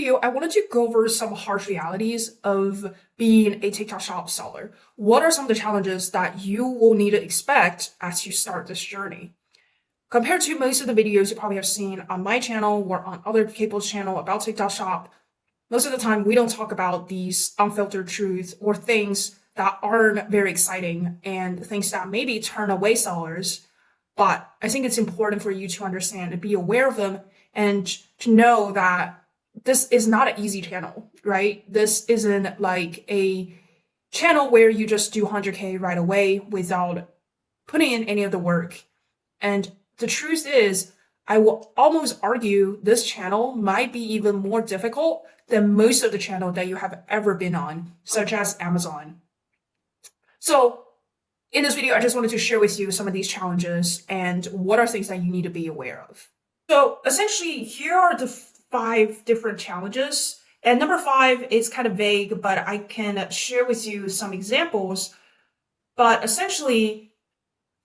video, I wanted to go over some harsh realities of being a TikTok Shop seller. What are some of the challenges that you will need to expect as you start this journey? Compared to most of the videos you probably have seen on my channel or on other people's channel about TikTok Shop, most of the time we don't talk about these unfiltered truths or things that aren't very exciting and things that maybe turn away sellers. But I think it's important for you to understand and be aware of them and to know that this is not an easy channel, right? This isn't like a channel where you just do 100K right away without putting in any of the work. And the truth is, I will almost argue this channel might be even more difficult than most of the channel that you have ever been on, such as Amazon. So in this video, I just wanted to share with you some of these challenges and what are things that you need to be aware of. So essentially, here are the 5 different challenges. And number 5 is kind of vague, but I can share with you some examples. But essentially,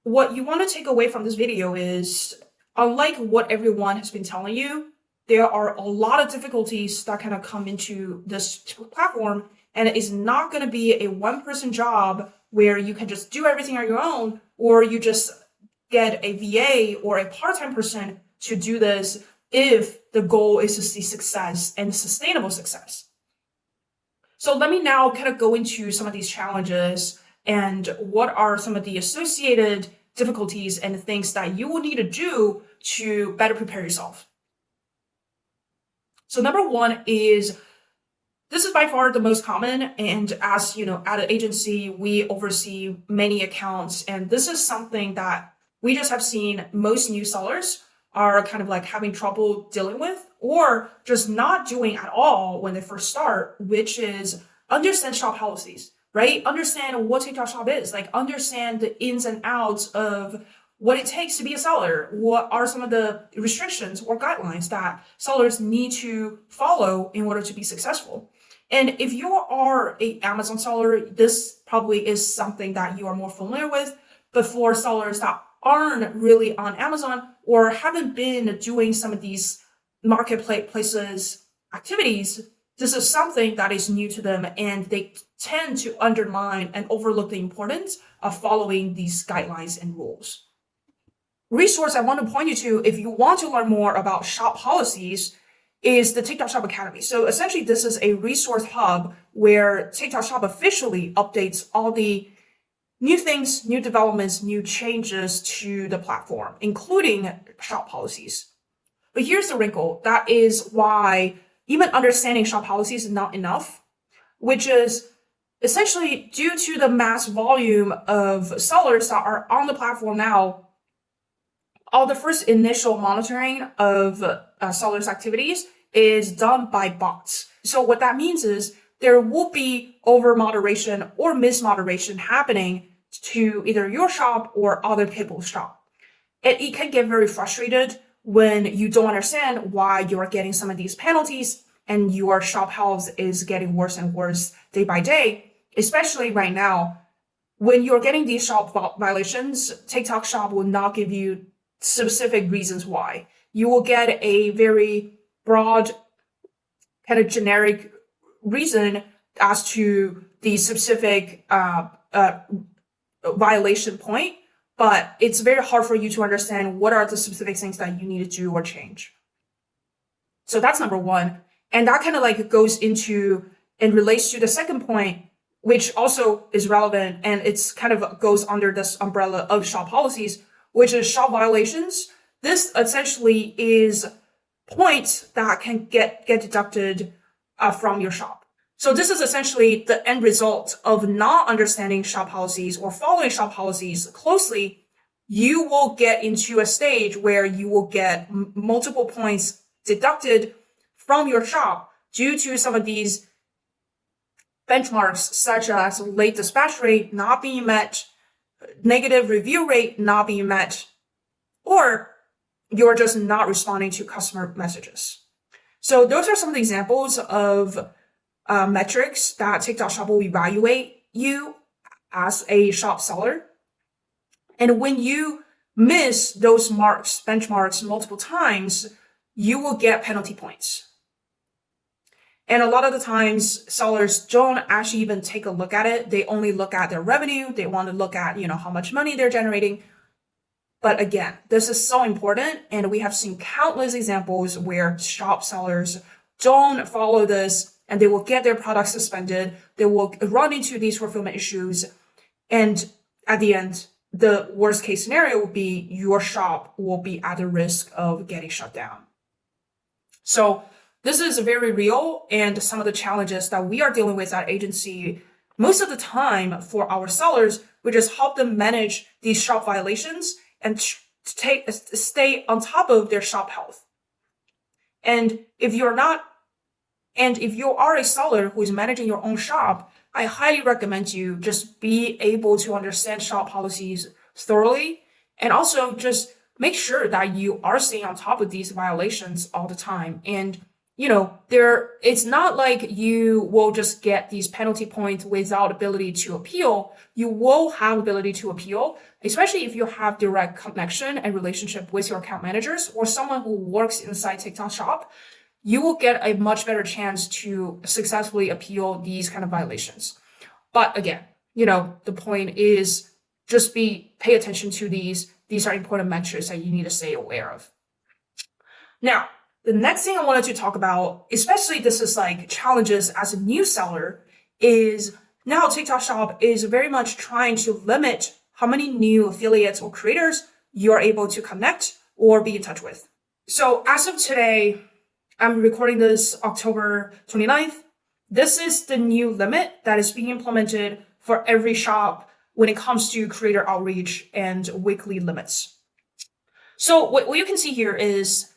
what you want to take away from this video is, unlike what everyone has been telling you, there are a lot of difficulties that kind of come into this platform, and it is not going to be a one-person job where you can just do everything on your own, or you just get a VA or a part-time person to do this if the goal is to see success and sustainable success. So let me now kind of go into some of these challenges and what are some of the associated difficulties and things that you will need to do to better prepare yourself. So number 1 is, this is by far the most common, and as you know, at an agency, we oversee many accounts, and this is something that we just have seen most new sellers are kind of like having trouble dealing with, or just not doing at all when they first start, which is understand shop policies, right? Understand what TikTok Shop is, like understand the ins and outs of what it takes to be a seller. What are some of the restrictions or guidelines that sellers need to follow in order to be successful? And if you are an Amazon seller, this probably is something that you are more familiar with. But for sellers that aren't really on Amazon or haven't been doing some of these marketplaces activities, this is something that is new to them, and they tend to undermine and overlook the importance of following these guidelines and rules. Resource I want to point you to if you want to learn more about shop policies is the TikTok Shop Academy. So essentially, this is a resource hub where TikTok Shop officially updates all the new things, new developments, new changes to the platform, including shop policies. But here's the wrinkle. That is why even understanding shop policies is not enough, which is essentially due to the mass volume of sellers that are on the platform now. All the first initial monitoring of sellers' activities is done by bots. So what that means is there will be over moderation or mismoderation happening to either your shop or other people's shop. It can get very frustrated when you don't understand why you're getting some of these penalties and your shop health is getting worse and worse day by day, especially right now. When you're getting these shop violations, TikTok Shop will not give you specific reasons why. You will get a very broad, kind of generic reason as to the specific violation point, but it's very hard for you to understand what are the specific things that you need to do or change. So that's number 1. And that kind of like goes into and relates to the second point, which also is relevant, and it's kind of goes under this umbrella of shop policies, which is shop violations. This essentially is points that can get deducted from your shop. So this is essentially the end result of not understanding shop policies or following shop policies closely. You will get into a stage where you will get multiple points deducted from your shop due to some of these benchmarks, such as late dispatch rate not being met, negative review rate not being met, or you're just not responding to customer messages. So those are some of the examples of metrics that TikTok Shop will evaluate you as a shop seller. And when you miss those benchmarks multiple times, you will get penalty points. And a lot of the times sellers don't actually even take a look at it. They only look at their revenue. They want to look at, how much money they're generating. But again, this is so important. And we have seen countless examples where shop sellers don't follow this and they will get their products suspended. They will run into these fulfillment issues. And at the end, the worst case scenario will be your shop will be at the risk of getting shut down. So this is very real, and some of the challenges that we are dealing with at agency, most of the time for our sellers, we just help them manage these shop violations and stay on top of their shop health. And if you are a seller who is managing your own shop, I highly recommend you just be able to understand shop policies thoroughly, and also just make sure that you are staying on top of these violations all the time. And it's not like you will just get these penalty points without ability to appeal. You will have ability to appeal, especially if you have direct connection and relationship with your account managers or someone who works inside TikTok Shop. You will get a much better chance to successfully appeal these kind of violations. But again, the point is just pay attention to these. These are important metrics that you need to stay aware of. Now, the next thing I wanted to talk about, especially this is like challenges as a new seller, is now TikTok Shop is very much trying to limit how many new affiliates or creators you're able to connect or be in touch with. So as of today, I'm recording this October 29th. This is the new limit that is being implemented for every shop when it comes to creator outreach and weekly limits. So what you can see here is,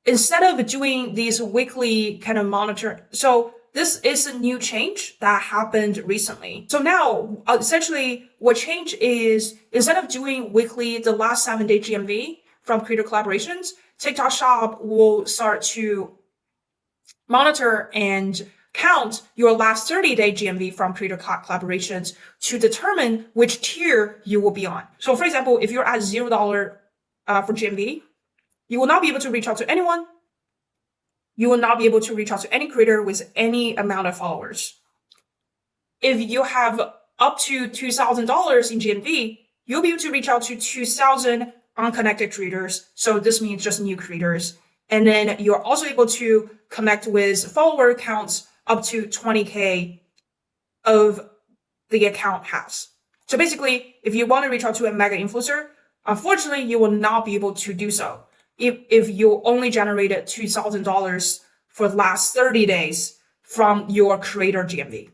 instead of doing these weekly kind of monitor, so this is a new change that happened recently. So now, essentially, what changed is, instead of doing weekly, the last 7-day GMV from creator collaborations, TikTok Shop will start to monitor and count your last 30-day GMV from creator collaborations to determine which tier you will be on. So for example, if you're at $0 for GMV, you will not be able to reach out to anyone. You will not be able to reach out to any creator with any amount of followers. If you have up to $2,000 in GMV, you'll be able to reach out to 2,000 unconnected creators. So this means just new creators. And then you're also able to connect with follower accounts up to 20K of the account has. So basically, if you want to reach out to a mega influencer, unfortunately, you will not be able to do so if you only generated $2,000 for the last 30 days from your creator GMV.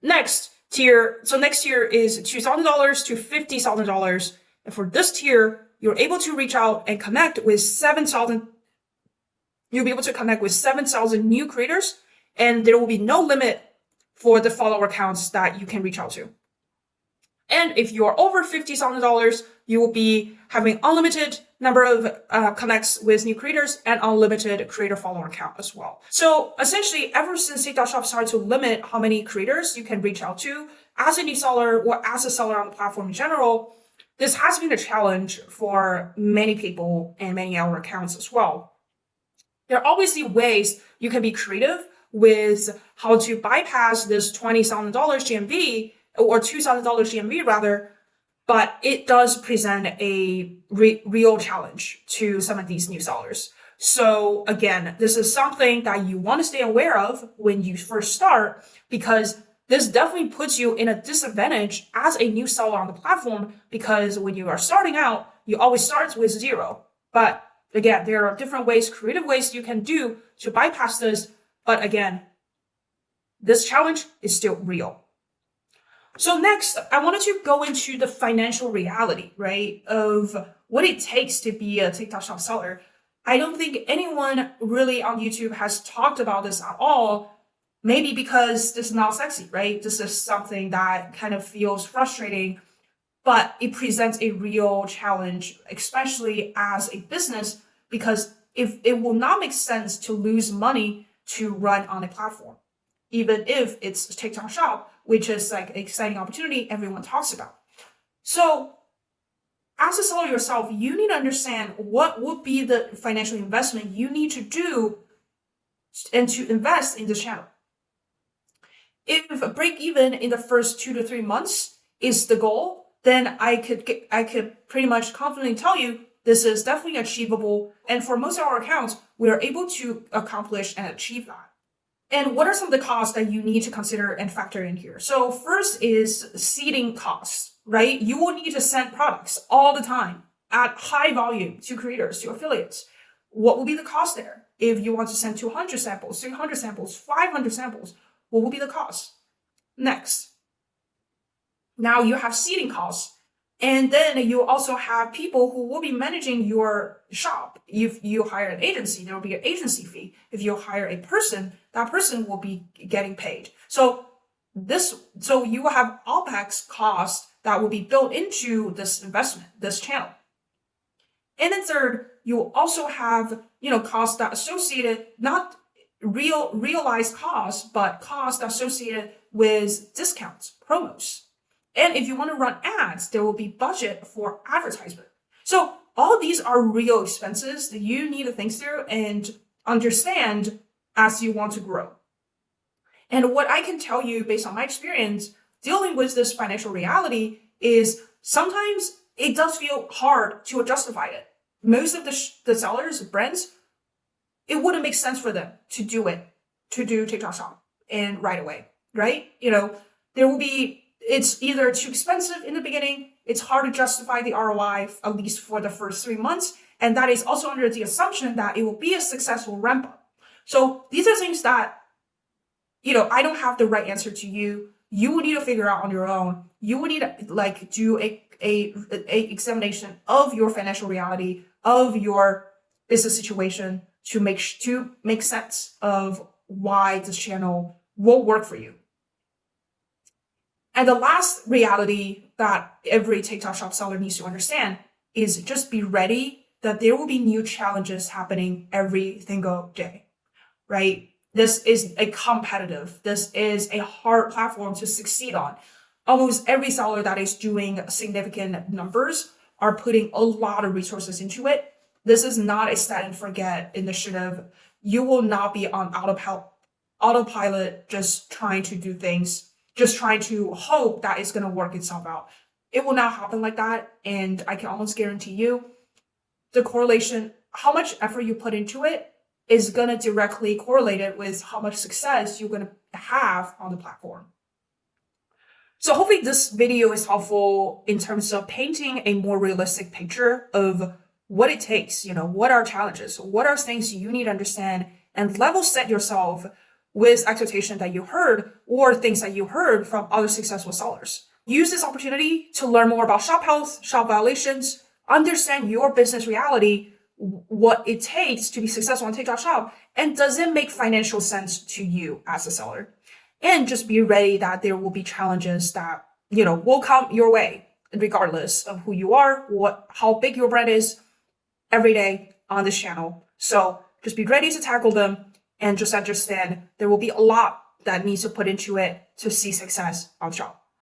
Next tier is $2,000 to $50,000. And for this tier, you're able to reach out and connect with 7,000. You'll be able to connect with 7,000 new creators, and there will be no limit for the follower counts that you can reach out to. And if you're over $50,000, you will be having unlimited number of connects with new creators and unlimited creator follower count as well. So essentially, ever since TikTok Shop started to limit how many creators you can reach out to as a new seller or as a seller on the platform in general, this has been a challenge for many people and many of our accounts as well. There are obviously ways you can be creative with how to bypass this $20,000 GMV or $2,000 GMV rather, but it does present a real challenge to some of these new sellers. So again, this is something that you want to stay aware of when you first start, because this definitely puts you in a disadvantage as a new seller on the platform, because when you are starting out, you always start with zero. But again, there are different ways, creative ways you can do to bypass this. But again, this challenge is still real. So next, I wanted to go into the financial reality, right, of what it takes to be a TikTok Shop seller. I don't think anyone really on YouTube has talked about this at all, maybe because this is not sexy, right? This is something that kind of feels frustrating, but it presents a real challenge, especially as a business, because if it will not make sense to lose money to run on a platform, even if it's TikTok Shop, which is like an exciting opportunity everyone talks about. So as a seller yourself, you need to understand what would be the financial investment you need to do and to invest in this channel. If a break even in the first 2 to 3 months is the goal, then I could pretty much confidently tell you this is definitely achievable. And for most of our accounts, we are able to accomplish and achieve that. And what are some of the costs that you need to consider and factor in here? So first is seeding costs, right? You will need to send products all the time at high volume to creators, to affiliates. What will be the cost there? If you want to send 200 samples, 300 samples, 500 samples, what will be the cost? Next, now you have seeding costs. And then you also have people who will be managing your shop. If you hire an agency, there will be an agency fee. If you hire a person, that person will be getting paid. So you will have OPEX costs that will be built into this investment, this channel. And then third, you will also have, costs that associated, not realized costs, but costs associated with discounts, promos. And if you want to run ads, there will be budget for advertisement. So all these are real expenses that you need to think through and understand as you want to grow. And what I can tell you based on my experience dealing with this financial reality is sometimes it does feel hard to justify it. Most of the sellers, brands, it wouldn't make sense for them to do TikTok Shop and right away, right? It's either too expensive in the beginning, it's hard to justify the ROI, at least for the first 3 months, and that is also under the assumption that it will be a successful ramp up. So these are things that, I don't have the right answer to you. You will need to figure out on your own. You will need to do a examination of your financial reality, of your business situation to make sense of why this channel will work for you. And the last reality that every TikTok Shop seller needs to understand is just be ready that there will be new challenges happening every single day, right? This is this is a hard platform to succeed on. Almost every seller that is doing significant numbers are putting a lot of resources into it. This is not a set and forget initiative. You will not be on autopilot just trying to do things, just trying to hope that it's going to work itself out. It will not happen like that. And I can almost guarantee you the correlation, how much effort you put into it is going to directly correlate it with how much success you're going to have on the platform. So hopefully this video is helpful in terms of painting a more realistic picture of what it takes, what are challenges, what are things you need to understand and level set yourself with expectation that you heard or things that you heard from other successful sellers. Use this opportunity to learn more about shop health, shop violations, understand your business reality, what it takes to be successful on TikTok Shop, and does it make financial sense to you as a seller? And just be ready that there will be challenges that, will come your way regardless of who you are, how big your brand is every day on this channel. So just be ready to tackle them. And just understand there will be a lot that needs to put into it to see success on Shop.